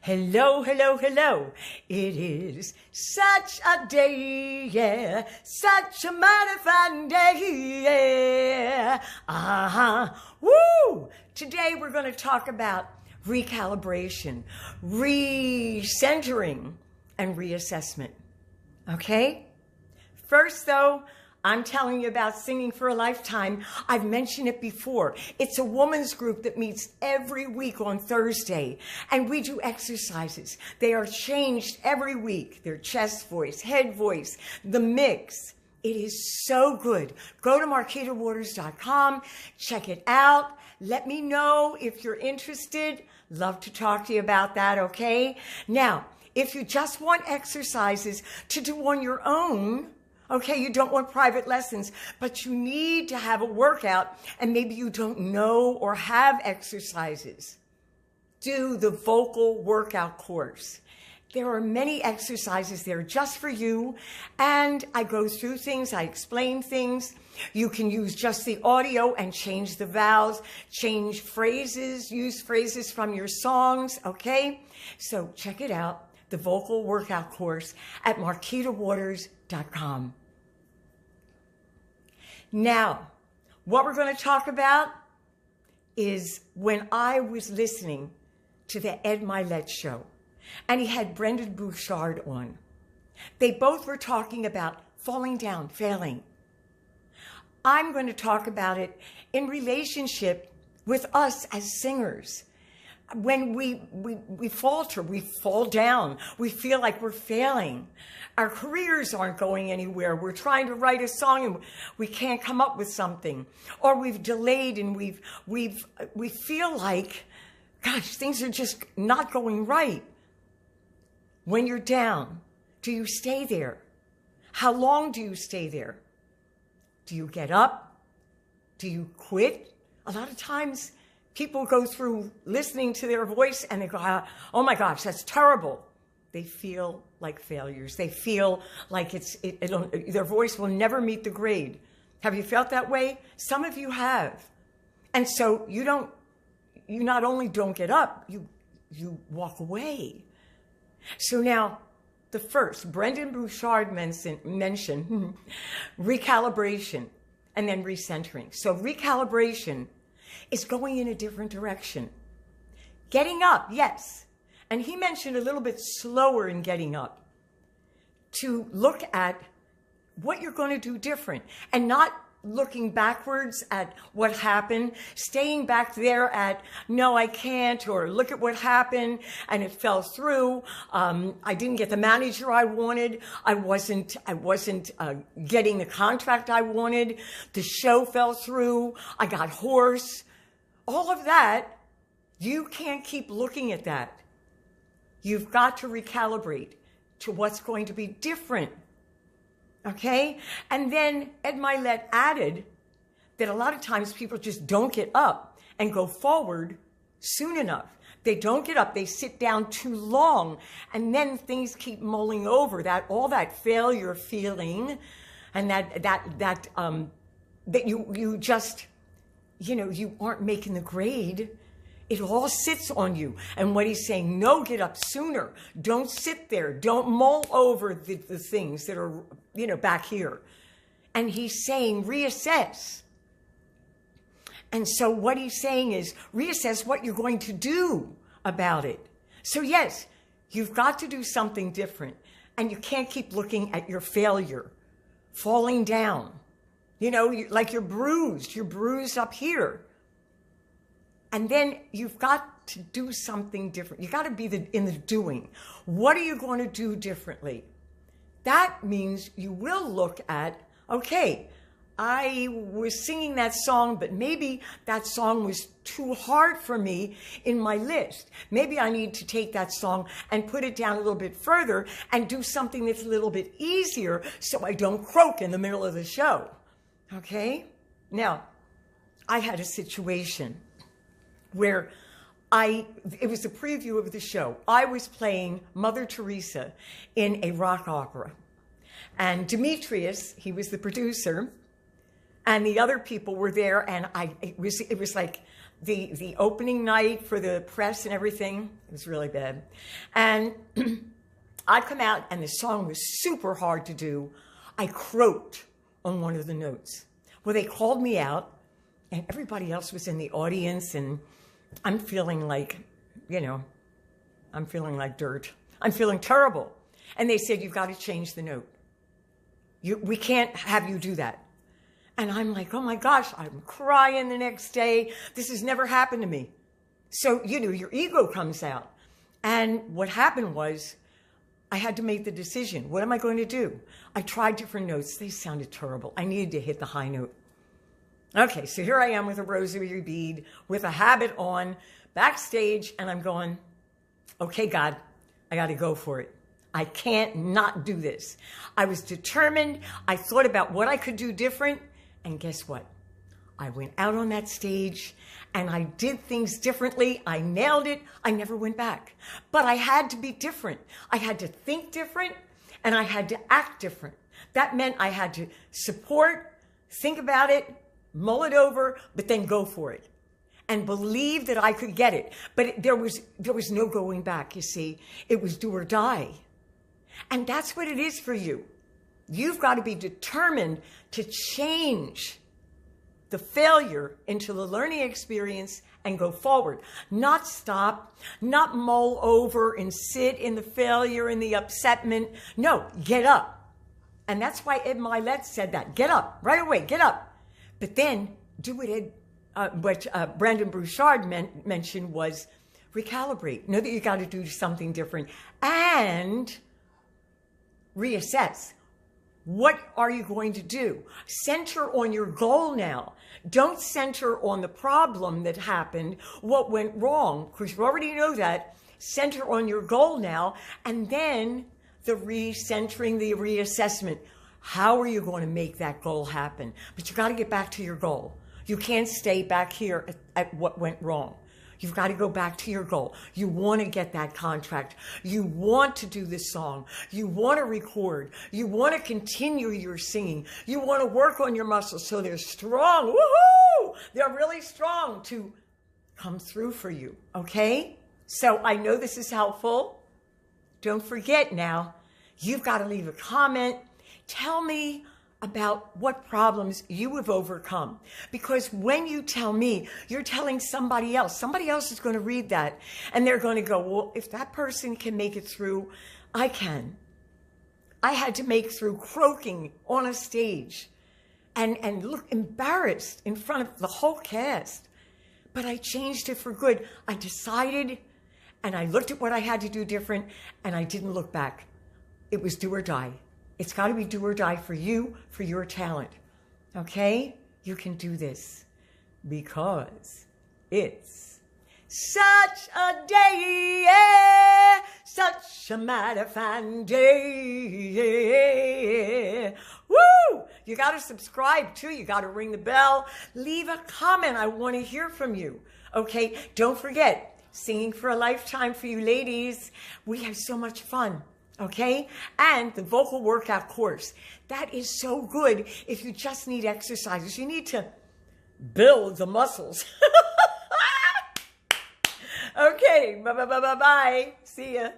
Hello, hello, hello. It is such a day, yeah. Such a mighty fine day, yeah. Woo! Today we're going to talk about recalibration, recentering, and reassessment. Okay? First, though, I'm telling you about Singing for a Lifetime. I've mentioned it before. It's a women's group that meets every week on Thursday, and we do exercises. They are changed every week. Their chest voice, head voice, the mix. It is so good. Go to MarquitaWaters.com. Check it out. Let me know if you're interested. Love to talk to you about that, okay? Now, if you just want exercises to do on your own, okay, you don't want private lessons, but you need to have a workout and maybe you don't know or have exercises, do the vocal workout course. There are many exercises there just for you, and I go through things, I explain things. You can use just the audio and change the vowels, change phrases, use phrases from your songs, okay? So check it out, the vocal workout course at MarquitaWaters.com. Now, what we're going to talk about is when I was listening to the Ed Milet show, and he had Brendan Bouchard on. They both were talking about falling down, failing. I'm going to talk about it in relationship with us as singers. When we falter, we fall down, we feel like we're failing. Our careers aren't going anywhere. We're trying to write a song and we can't come up with something. Or we've delayed and we feel like, gosh, things are just not going right. When you're down, do you stay there? How long do you stay there? Do you get up? Do you quit? A lot of times people go through listening to their voice and they go, oh my gosh, that's terrible. They feel like failures. They feel like their voice will never meet the grade. Have you felt that way? Some of you have. And so you not only don't get up, you walk away. So now, the first, Brendan Bouchard mentioned recalibration and then recentering. So recalibration is going in a different direction. Getting up, yes. And he mentioned a little bit slower in getting up to look at what you're going to do different and not looking backwards at what happened, staying back there at, no, I can't, or look at what happened and it fell through. I didn't get the manager I wanted. I wasn't getting the contract I wanted. The show fell through. I got hoarse. All of that, you can't keep looking at that. You've got to recalibrate to what's going to be different. Okay? And then Ed Milet added that a lot of times people just don't get up and go forward soon enough. They don't get up, they sit down too long, and then things keep mulling over, all that failure feeling, and that you just, you aren't making the grade. It all sits on you. And what he's saying, no, get up sooner. Don't sit there. Don't mull over the things that are, back here. And he's saying, reassess. And so what he's saying is, reassess what you're going to do about it. So yes, you've got to do something different. And you can't keep looking at your failure, falling down. Like you're bruised up here. And then you've got to do something different. You got to be in the doing. What are you going to do differently? That means you will look at, okay, I was singing that song, but maybe that song was too hard for me in my list. Maybe I need to take that song and put it down a little bit further and do something that's a little bit easier so I don't croak in the middle of the show. Okay? Now, I had a situation where it was a preview of the show. I was playing Mother Teresa in a rock opera. And Demetrius, he was the producer, and the other people were there, and it was like the opening night for the press and everything. It was really bad. And I come out, and the song was super hard to do. I croaked on one of the notes. Well, they called me out, and everybody else was in the audience, and I'm feeling like, I'm feeling like dirt. I'm feeling terrible. And they said, you've got to change the note. We can't have you do that. And I'm like, oh my gosh, I'm crying the next day. This has never happened to me. So, your ego comes out. And what happened was, I had to make the decision. What am I going to do? I tried different notes. They sounded terrible. I needed to hit the high note. Okay, so here I am with a rosary bead, with a habit on, backstage, and I'm going, okay, God, I got to go for it. I can't not do this. I was determined. I thought about what I could do different, and guess what? I went out on that stage, and I did things differently. I nailed it. I never went back. But I had to be different. I had to think different, and I had to act different. That meant I had to support, think about it, mull it over, but then go for it. And believe that I could get it. But there was no going back, you see. It was do or die. And that's what it is for you. You've got to be determined to change the failure into the learning experience and go forward. Not stop, not mull over and sit in the failure and the upsetment. No, get up. And that's why Ed Milet said that. Get up, right away, get up. But then do what Brandon Bouchard mentioned was recalibrate. Know that you got to do something different and reassess. What are you going to do? Center on your goal now. Don't center on the problem that happened, what went wrong, because you already know that. Center on your goal now, and then the recentering, the reassessment. How are you going to make that goal happen? But you got to get back to your goal. You can't stay back here at what went wrong. You've got to go back to your goal. You want to get that contract. You want to do this song. You want to record. You want to continue your singing. You want to work on your muscles so they're strong. Woohoo! They're really strong to come through for you, okay? So I know this is helpful. Don't forget now, you've got to leave a comment. Tell me about what problems you have overcome. Because when you tell me, you're telling somebody else. Somebody else is going to read that, and they're going to go, well, if that person can make it through, I can. I had to make through croaking on a stage and look embarrassed in front of the whole cast. But I changed it for good. I decided, and I looked at what I had to do different, and I didn't look back. It was do or die. It's got to be do or die for you, for your talent. Okay? You can do this because it's such a day, yeah, such a mighty fine day. Yeah. Woo! You got to subscribe too. You got to ring the bell. Leave a comment. I want to hear from you. Okay? Don't forget, Singing for a Lifetime for you ladies. We have so much fun. Okay? And the vocal workout course. That is so good if you just need exercises. You need to build the muscles. Okay. Bye. See ya.